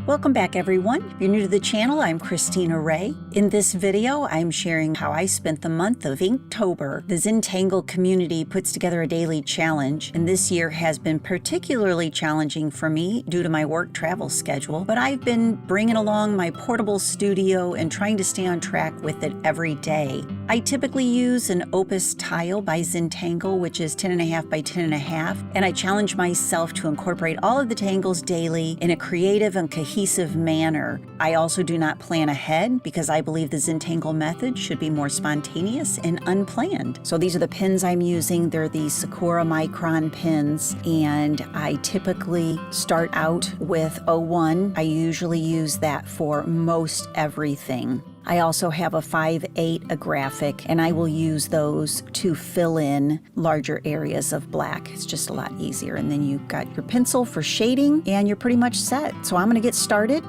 Welcome back, everyone. If you're new to the channel, I'm Christina Ray. In this video, I'm sharing how I spent the month of Inktober. The Zentangle community puts together a daily challenge, and this year has been particularly challenging for me due to my work travel schedule, but I've been bringing along my portable studio and trying to stay on track with it every day. I typically use an Opus tile by Zentangle, which is 10.5 by 10.5, and I challenge myself to incorporate all of the tangles daily in a creative and cohesive manner. I also do not plan ahead because I believe the Zentangle method should be more spontaneous and unplanned. So these are the pins I'm using. They're the Sakura Micron pins, and I typically start out with 01. I usually use that for most everything. I also have a 5/8 graphic, and I will use those to fill in larger areas of black. It's just a lot easier. And then you've got your pencil for shading, and you're pretty much set. So I'm gonna get started.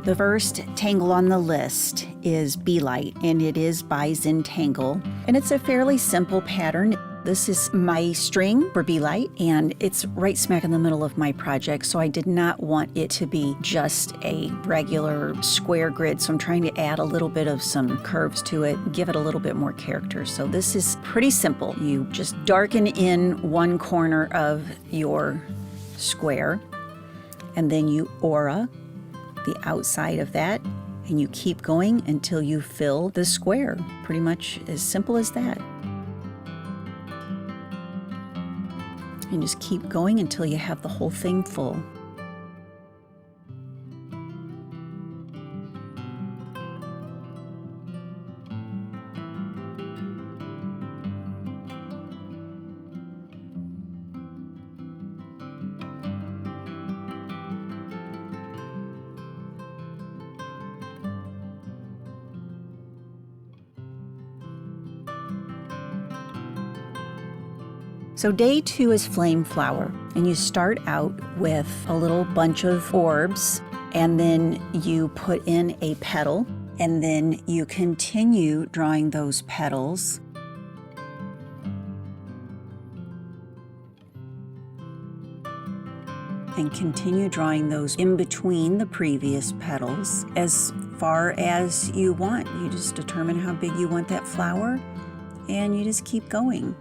The first tangle on the list is Be Light, and it is by Zentangle. And it's a fairly simple pattern. This is my string for Be Light, and it's right smack in the middle of my project, so I did not want it to be just a regular square grid, so I'm trying to add a little bit of some curves to it, give it a little bit more character. So this is pretty simple. You just darken in one corner of your square, and then you aura the outside of that, and you keep going until you fill the square. Pretty much as simple as that. And just keep going until you have the whole thing full. So day 2 is Flame Flower, and you start out with a little bunch of orbs, and then you put in a petal, and then you continue drawing those petals. And continue drawing those in between the previous petals as far as you want. You just determine how big you want that flower, and you just keep going.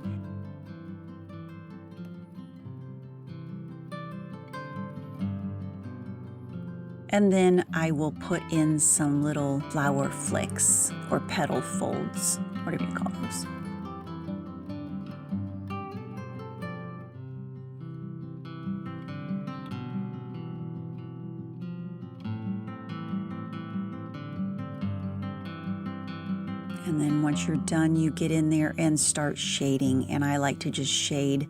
And then I will put in some little flower flicks or petal folds, whatever you call those. And then once you're done, you get in there and start shading. And I like to just shade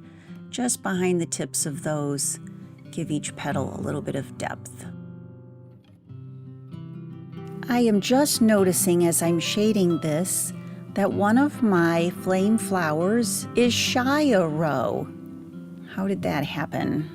just behind the tips of those, give each petal a little bit of depth. I am just noticing as I'm shading this that one of my flame flowers is shy a row. How did that happen?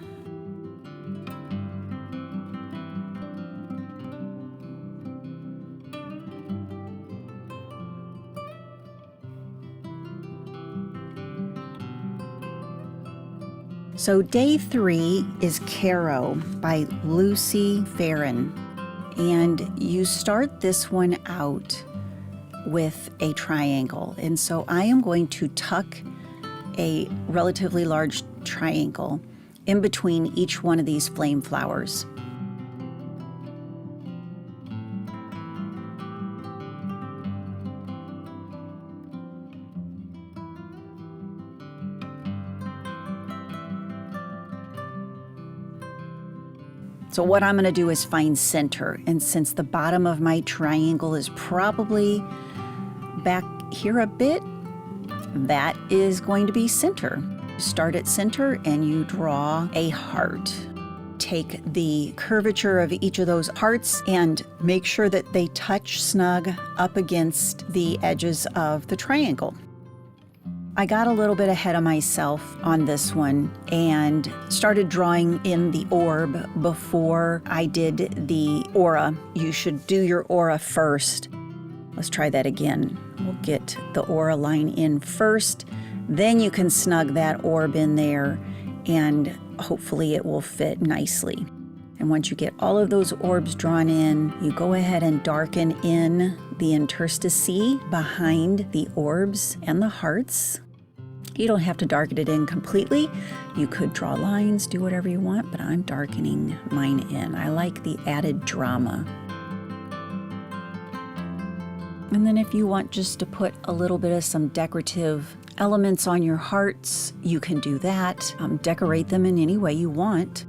So day 3 is Caro by Lucy Farron. And you start this one out with a triangle. And so I am going to tuck a relatively large triangle in between each one of these flame flowers. So what I'm going to do is find center, and since the bottom of my triangle is probably back here a bit, that is going to be center. Start at center and you draw a heart. Take the curvature of each of those hearts and make sure that they touch snug up against the edges of the triangle. I got a little bit ahead of myself on this one and started drawing in the orb before I did the aura. You should do your aura first. Let's try that again. We'll get the aura line in first, then you can snug that orb in there and hopefully it will fit nicely. And once you get all of those orbs drawn in, you go ahead and darken in the interstices behind the orbs and the hearts. You don't have to darken it in completely. You could draw lines, do whatever you want, but I'm darkening mine in. I like the added drama. And then if you want just to put a little bit of some decorative elements on your hearts, you can do that. Decorate them in any way you want.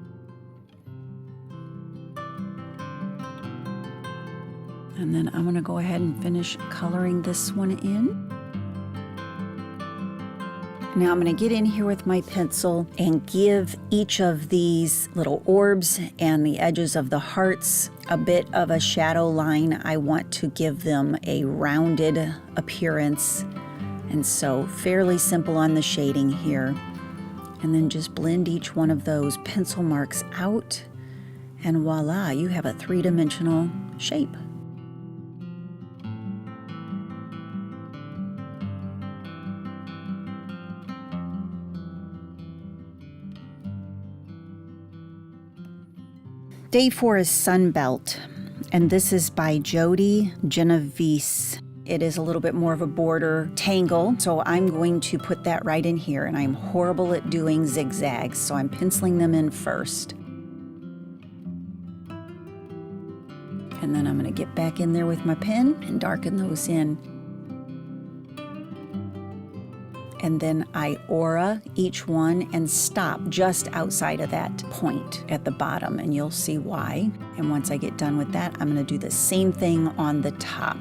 And then I'm going to go ahead and finish coloring this one in. Now I'm going to get in here with my pencil and give each of these little orbs and the edges of the hearts a bit of a shadow line. I want to give them a rounded appearance. And so fairly simple on the shading here. And then just blend each one of those pencil marks out. And voila, you have a three-dimensional shape. Day 4 is Sunbelt, and this is by Stepahnie Jennifer. It is a little bit more of a border tangle, so I'm going to put that right in here, and I'm horrible at doing zigzags, so I'm penciling them in first. And then I'm going to get back in there with my pen and darken those in. And then I aura each one and stop just outside of that point at the bottom, and you'll see why. And once I get done with that, I'm going to do the same thing on the top.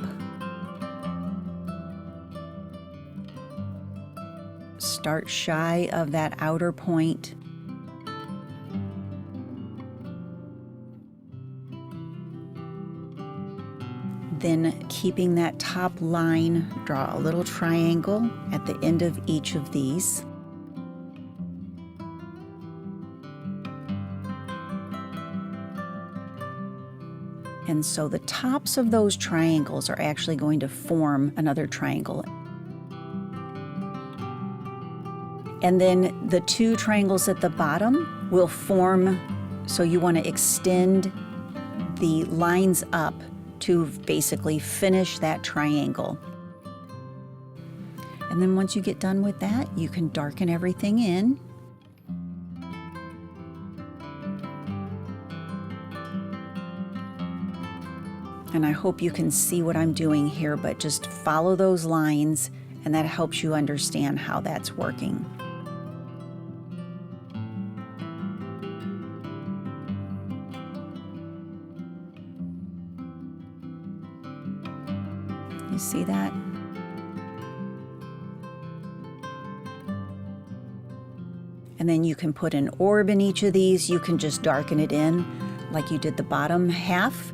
Start shy of that outer point. Then keeping that top line, draw a little triangle at the end of each of these. And so the tops of those triangles are actually going to form another triangle. And then the two triangles at the bottom will form, so you want to extend the lines up to basically finish that triangle. And then once you get done with that, you can darken everything in. And I hope you can see what I'm doing here, but just follow those lines, and that helps you understand how that's working. You see that? And then you can put an orb in each of these. You can just darken it in like you did the bottom half.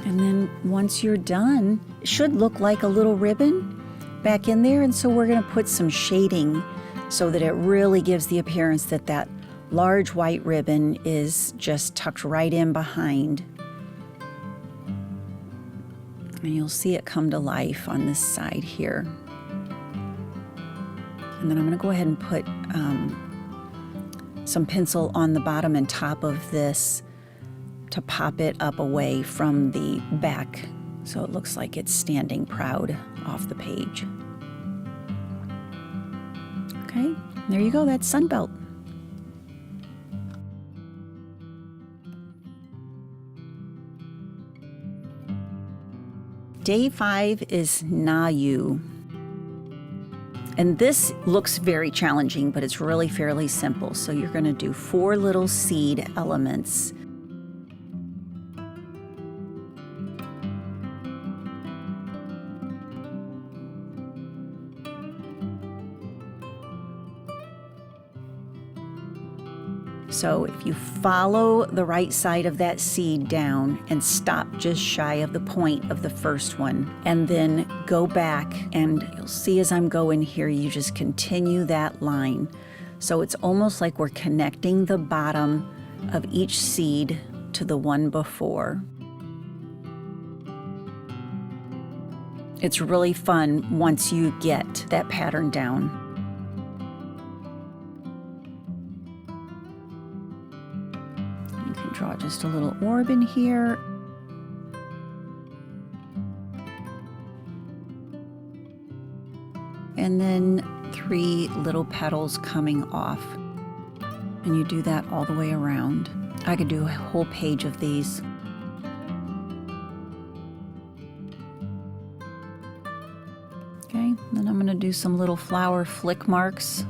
And then once you're done, it should look like a little ribbon back in there. And so we're going to put some shading so that it really gives the appearance that that large white ribbon is just tucked right in behind. And you'll see it come to life on this side here. And then I'm going to go ahead and put some pencil on the bottom and top of this to pop it up away from the back so it looks like it's standing proud off the page. Okay, there you go, that's Sunbelt. Day 5 is Nayu. And this looks very challenging, but it's really fairly simple. So you're going to do 4 little seed elements. So if you follow the right side of that seed down and stop just shy of the point of the first one, and then go back, and you'll see as I'm going here, you just continue that line. So it's almost like we're connecting the bottom of each seed to the one before. It's really fun once you get that pattern down. You can draw just a little orb in here. And then 3 little petals coming off. And you do that all the way around. I could do a whole page of these. Okay, then I'm going to do some little flower flick marks.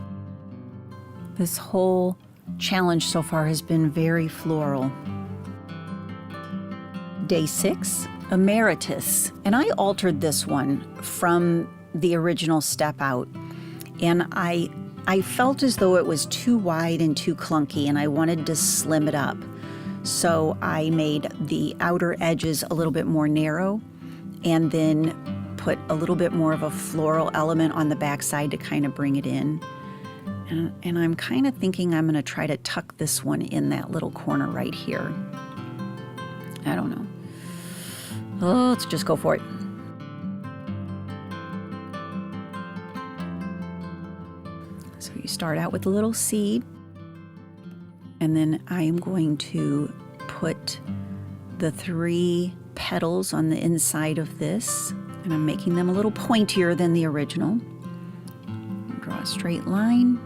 This whole challenge so far has been very floral. Day 6, Emeritus. And I altered this one from the original Step Out. And I felt as though it was too wide and too clunky, and I wanted to slim it up. So I made the outer edges a little bit more narrow, and then put a little bit more of a floral element on the back side to kind of bring it in. And I'm kind of thinking I'm going to try to tuck this one in that little corner right here. I don't know. Oh, let's just go for it. So you start out with a little seed, and then I am going to put the 3 petals on the inside of this, and I'm making them a little pointier than the original. Draw a straight line.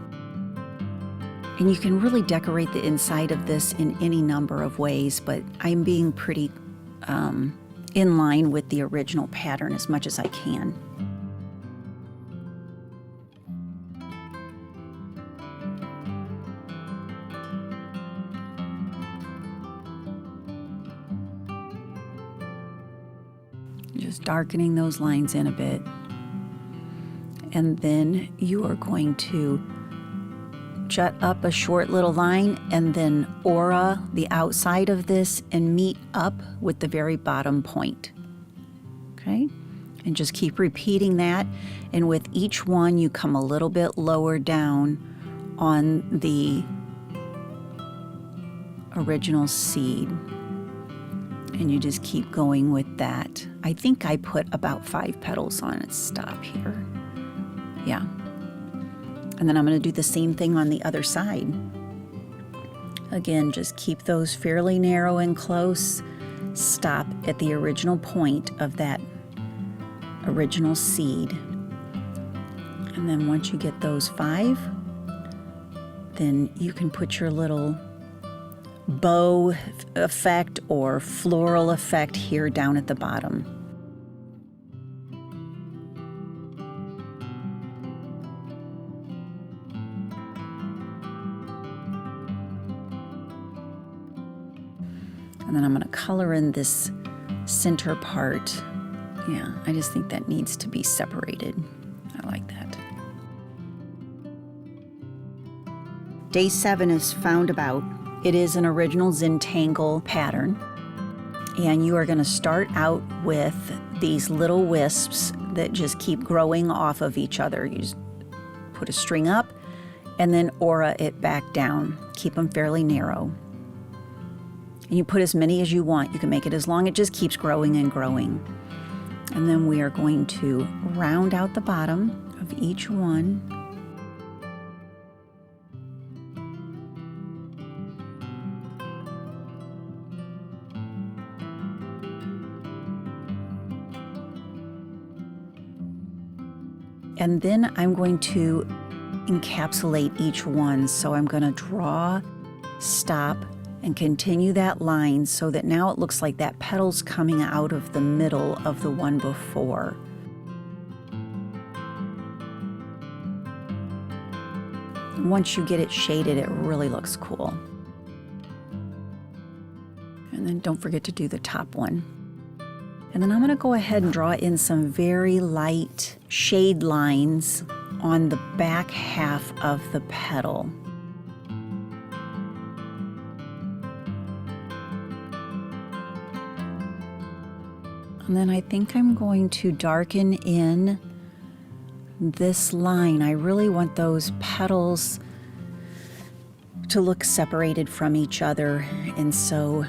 And you can really decorate the inside of this in any number of ways, but I'm being pretty in line with the original pattern as much as I can. Just darkening those lines in a bit. And then you are going to jut up a short little line and then aura the outside of this and meet up with the very bottom point. Okay? And just keep repeating that. And with each one, you come a little bit lower down on the original seed. And you just keep going with that. I think I put about 5 petals on it. Stop here. Yeah. And then I'm going to do the same thing on the other side. Again, just keep those fairly narrow and close. Stop at the original point of that original seed. And then once you get those 5, then you can put your little bow effect or floral effect here down at the bottom. And then I'm going to color in this center part. Yeah, I just think that needs to be separated. I like that. Day 7 is Found About. It is an original Zentangle pattern. And you are going to start out with these little wisps that just keep growing off of each other. You just put a string up and then aura it back down. Keep them fairly narrow. And you put as many as you want. You can make it as long. It just keeps growing and growing. And then we are going to round out the bottom of each one. And then I'm going to encapsulate each one. So I'm going to draw, stop, and continue that line so that now it looks like that petal's coming out of the middle of the one before. Once you get it shaded, it really looks cool. And then don't forget to do the top one. And then I'm going to go ahead and draw in some very light shade lines on the back half of the petal. And then I think I'm going to darken in this line. I really want those petals to look separated from each other, and so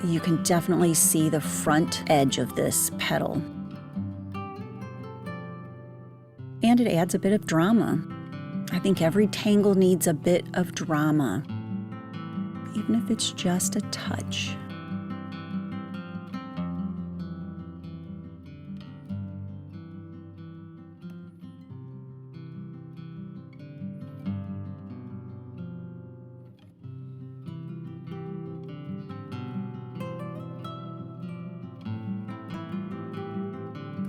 you can definitely see the front edge of this petal. And it adds a bit of drama. I think every tangle needs a bit of drama, even if it's just a touch.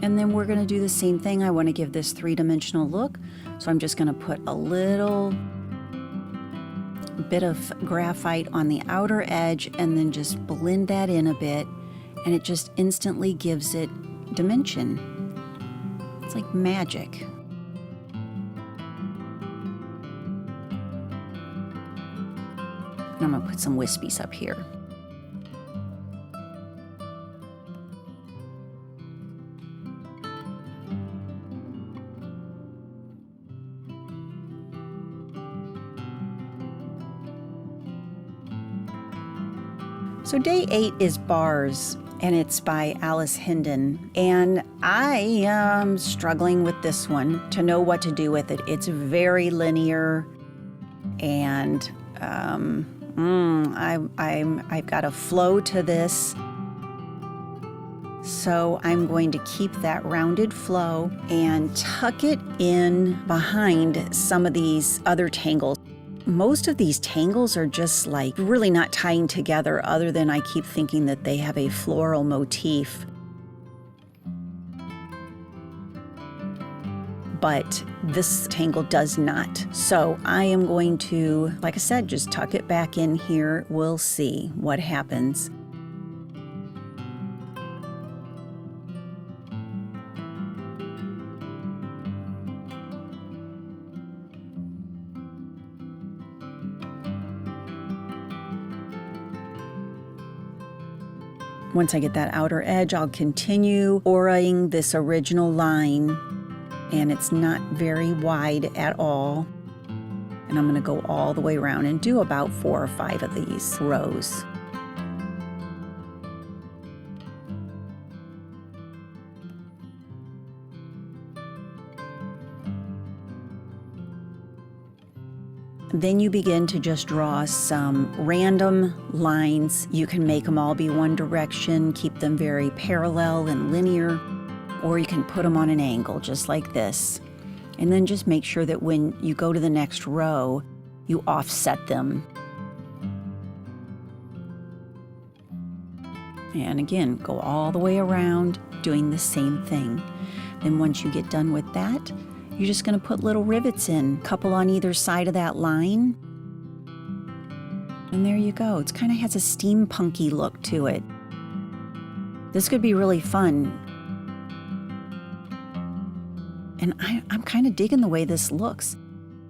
And then we're going to do the same thing. I want to give this three-dimensional look, so I'm just going to put a little bit of graphite on the outer edge and then just blend that in a bit, and it just instantly gives it dimension. It's like magic. And I'm going to put some wispies up here. So day 8 is Bars, and it's by Alice Hinden. And I am struggling with this one to know what to do with it. It's very linear, and I've got a flow to this. So I'm going to keep that rounded flow and tuck it in behind some of these other tangles. Most of these tangles are just like really not tying together, other than I keep thinking that they have a floral motif. But this tangle does not. So I am going to, like I said, just tuck it back in here. We'll see what happens. Once I get that outer edge, I'll continue auraing this original line, and it's not very wide at all. And I'm going to go all the way around and do about 4 or 5 of these rows. Then you begin to just draw some random lines. You can make them all be one direction, keep them very parallel and linear, or you can put them on an angle just like this. And then just make sure that when you go to the next row, you offset them. And again, go all the way around doing the same thing. Then once you get done with that, you're just going to put little rivets in, a couple on either side of that line. And there you go. It kind of has a steampunky look to it. This could be really fun. And I'm kind of digging the way this looks.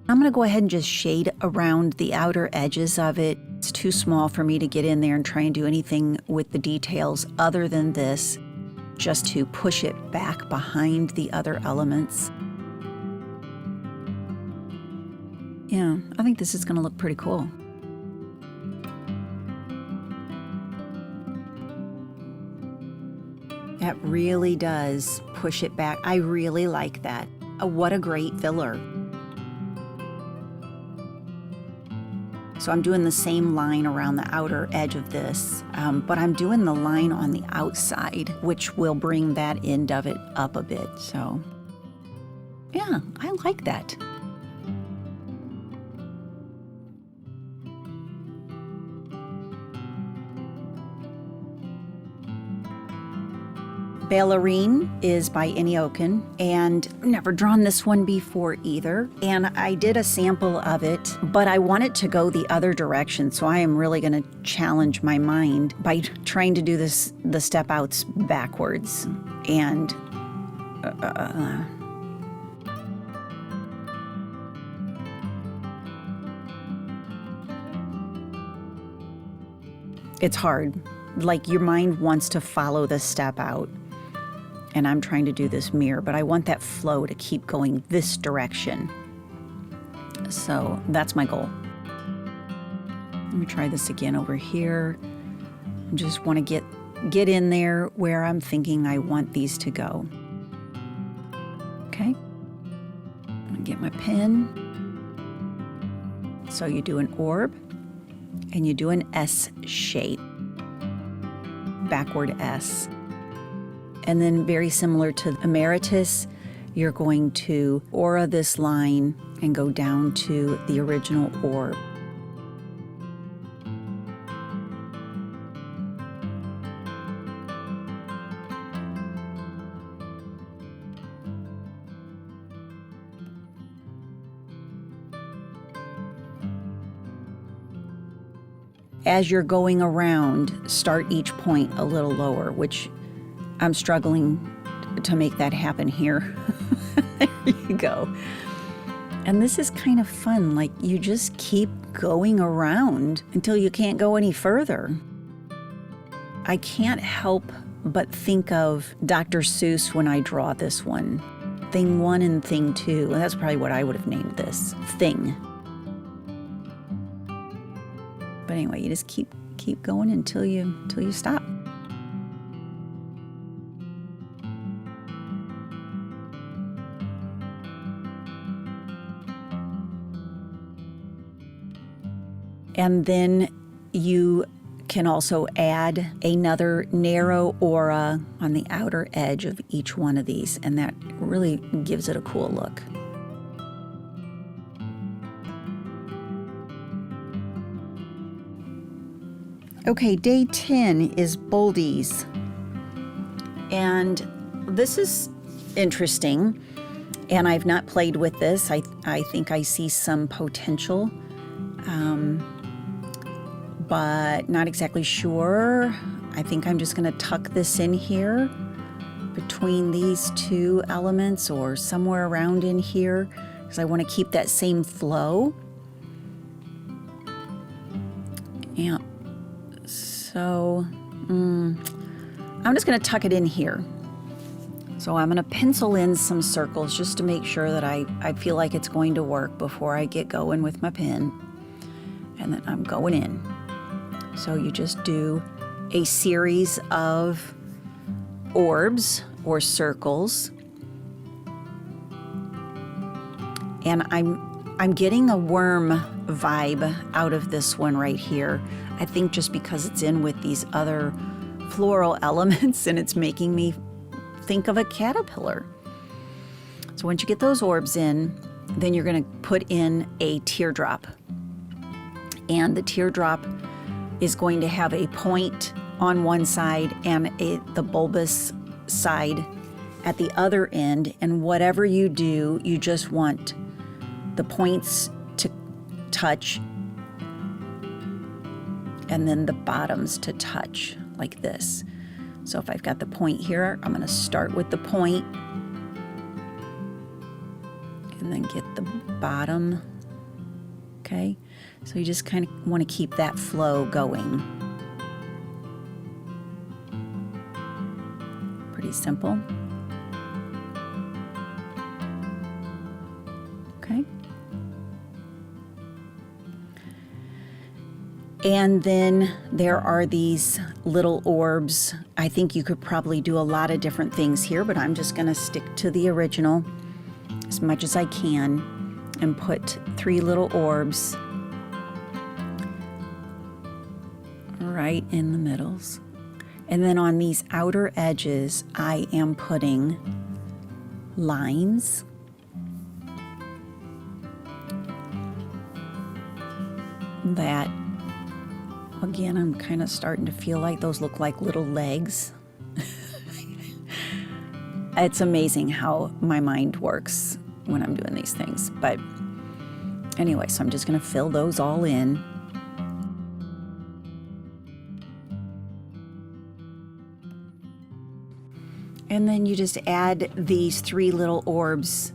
I'm going to go ahead and just shade around the outer edges of it. It's too small for me to get in there and try and do anything with the details other than this, just to push it back behind the other elements. Yeah, I think this is going to look pretty cool. That really does push it back. I really like that. What a great filler. So I'm doing the same line around the outer edge of this, but I'm doing the line on the outside, which will bring that end of it up a bit. So yeah, I like that. Ballerine is by Inioken, and I've never drawn this one before either. And I did a sample of it, but I want it to go the other direction, so I am really going to challenge my mind by trying to do the step outs backwards. And it's hard. Like, your mind wants to follow the step out. And I'm trying to do this mirror, but I want that flow to keep going this direction. So that's my goal. Let me try this again over here. I just want to get in there where I'm thinking I want these to go. Okay. I'm gonna get my pen. So you do an orb and you do an S shape, backward S. And then very similar to Emeritus, you're going to aura this line and go down to the original orb. As you're going around, start each point a little lower, which I'm struggling to make that happen here. There you go. And this is kind of fun. Like, you just keep going around until you can't go any further. I can't help but think of Dr. Seuss when I draw this one. Thing 1 and Thing 2. And that's probably what I would have named this. Thing. But anyway, you just keep going until you stop. And then you can also add another narrow aura on the outer edge of each one of these, and that really gives it a cool look. Okay, day 10 is Boldies. And this is interesting, and I've not played with this. I think I see some potential, but not exactly sure. I think I'm just going to tuck this in here between these two elements or somewhere around in here because I want to keep that same flow. Yeah. So I'm just going to tuck it in here. So I'm going to pencil in some circles just to make sure that I feel like it's going to work before I get going with my pen. And then I'm going in. So you just do a series of orbs or circles. And I'm getting a worm vibe out of this one right here. I think just because it's in with these other floral elements and it's making me think of a caterpillar. So once you get those orbs in, then you're going to put in a teardrop. And the teardrop is going to have a point on one side and the bulbous side at the other end. And whatever you do, you just want the points to touch and then the bottoms to touch like this. So if I've got the point here, I'm going to start with the point and then get the bottom. Okay, so you just kind of want to keep that flow going. Pretty simple. Okay. And then there are these little orbs. I think you could probably do a lot of different things here, but I'm just going to stick to the original as much as I can and put 3 little orbs right in the middles. And then on these outer edges, I am putting lines. That, again, I'm kind of starting to feel like those look like little legs. It's amazing how my mind works when I'm doing these things. But anyway, so I'm just going to fill those all in. And then you just add these 3 little orbs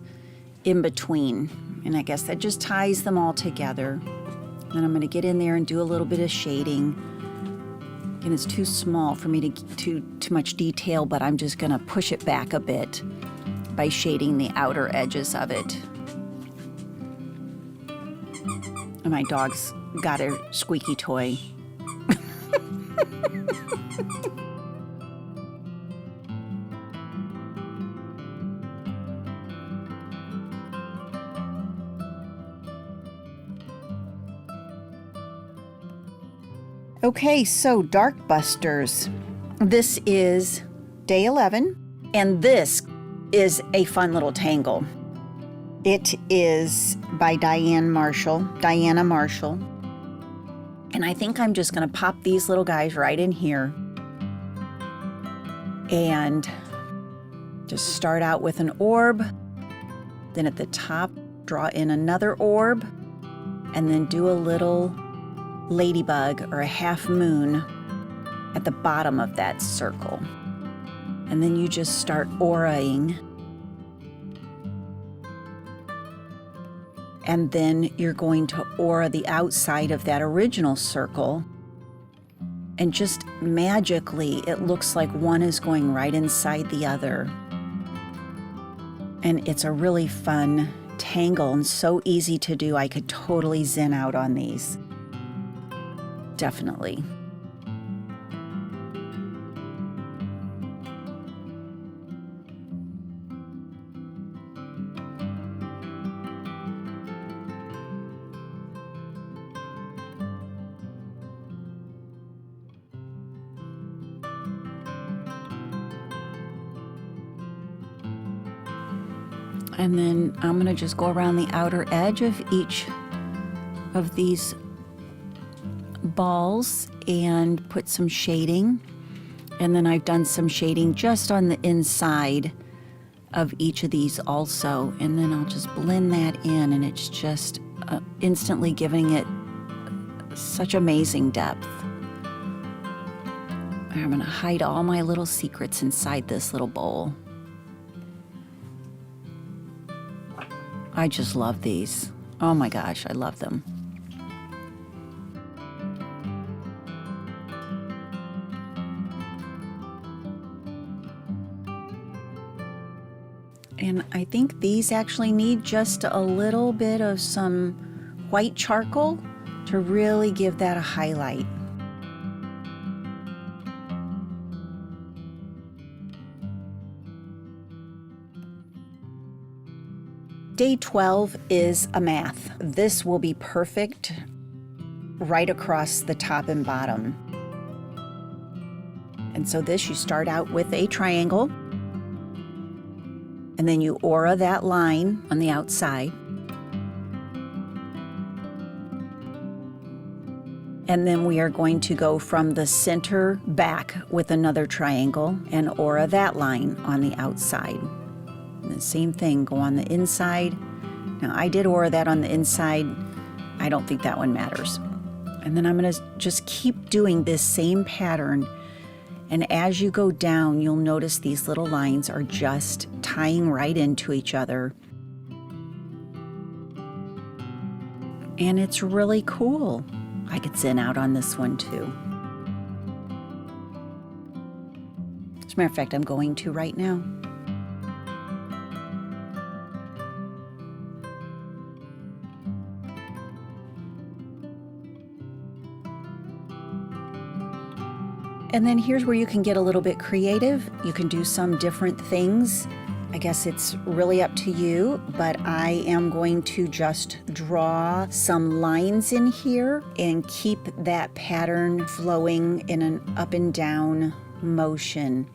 in between. And I guess that just ties them all together. Then I'm going to get in there and do a little bit of shading. Again, it's too small for me to too much detail, but I'm just going to push it back a bit by shading the outer edges of it. And my dog's got a squeaky toy. Okay, so Dark Busters. This is day 11, and this is a fun little tangle. It is by Diana Marshall, and I think I'm just going to pop these little guys right in here and just start out with an orb, then at the top draw in another orb, and then do a little ladybug or a half moon at the bottom of that circle. And then you just start auraing. And then you're going to aura the outside of that original circle. And just magically, it looks like one is going right inside the other. And it's a really fun tangle and so easy to do. I could totally zen out on these. Definitely. And then I'm going to just go around the outer edge of each of these balls and put some shading. And then I've done some shading just on the inside of each of these also. And then I'll just blend that in, and it's just instantly giving it such amazing depth. I'm going to hide all my little secrets inside this little bowl. I just love these. Oh my gosh, I love them. And I think these actually need just a little bit of some white charcoal to really give that a highlight. Day 12 is a math. This will be perfect right across the top and bottom. And so this, you start out with a triangle, and then you aura that line on the outside. And then we are going to go from the center back with another triangle and aura that line on the outside. And the same thing, go on the inside. Now I did aura that on the inside. I don't think that one matters. And then I'm going to just keep doing this same pattern. And as you go down, you'll notice these little lines are just tying right into each other. And it's really cool. I could zen out on this one too. As a matter of fact, I'm going to right now. And then here's where you can get a little bit creative. You can do some different things. I guess it's really up to you, but I am going to just draw some lines in here and keep that pattern flowing in an up and down motion.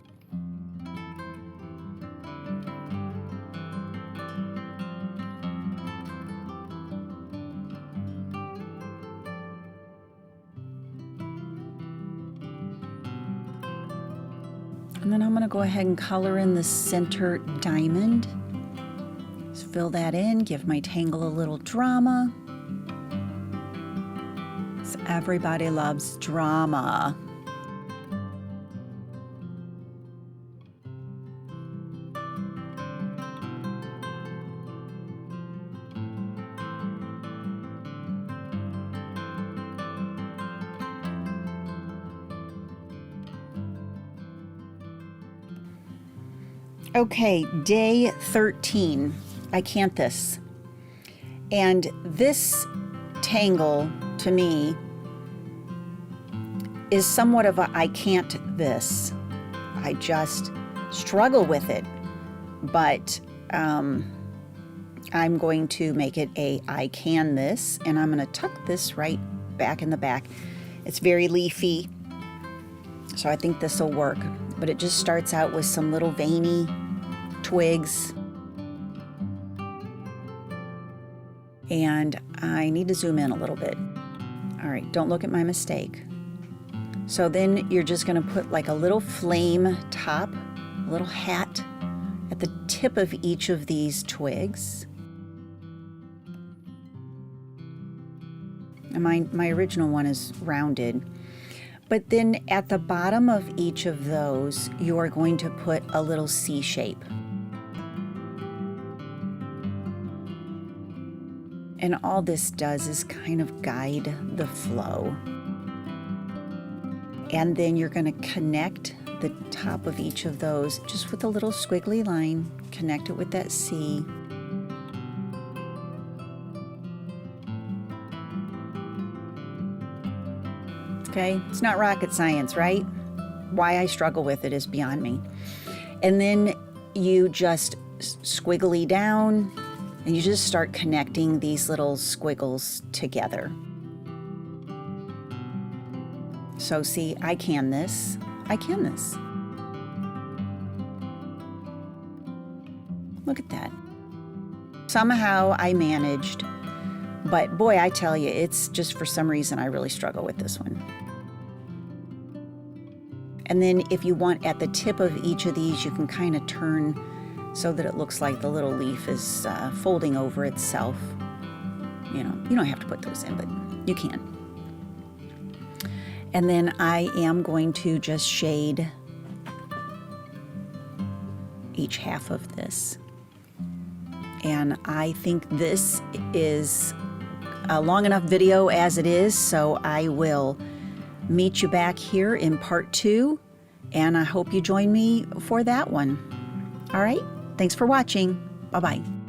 And then I'm going to go ahead and color in the center diamond. Just fill that in, give my tangle a little drama. So everybody loves drama. Okay, day 13, I can't this. And this tangle, to me, is somewhat of a I can't this. I just struggle with it. But I'm going to make it a I can this, and I'm going to tuck this right back in the back. It's very leafy, so I think this will work. But it just starts out with some little veiny twigs. And I need to zoom in a little bit. All right, don't look at my mistake. So then you're just going to put like a little flame top, a little hat at the tip of each of these twigs. And my original one is rounded. But then at the bottom of each of those, you are going to put a little C shape. And all this does is kind of guide the flow. And then you're going to connect the top of each of those just with a little squiggly line. Connect it with that C. Okay, it's not rocket science, right? Why I struggle with it is beyond me. And then you just squiggly down, and you just start connecting these little squiggles together. So see, I can this, I can this. Look at that. Somehow I managed, but boy, I tell you, it's just for some reason I really struggle with this one. And then if you want at the tip of each of these, you can kind of turn so that it looks like the little leaf is folding over itself. You know, you don't have to put those in, but you can. And then I am going to just shade each half of this. And I think this is a long enough video as it is, so I will meet you back here in part 2, and I hope you join me for that one. All right, thanks for watching. Bye-bye.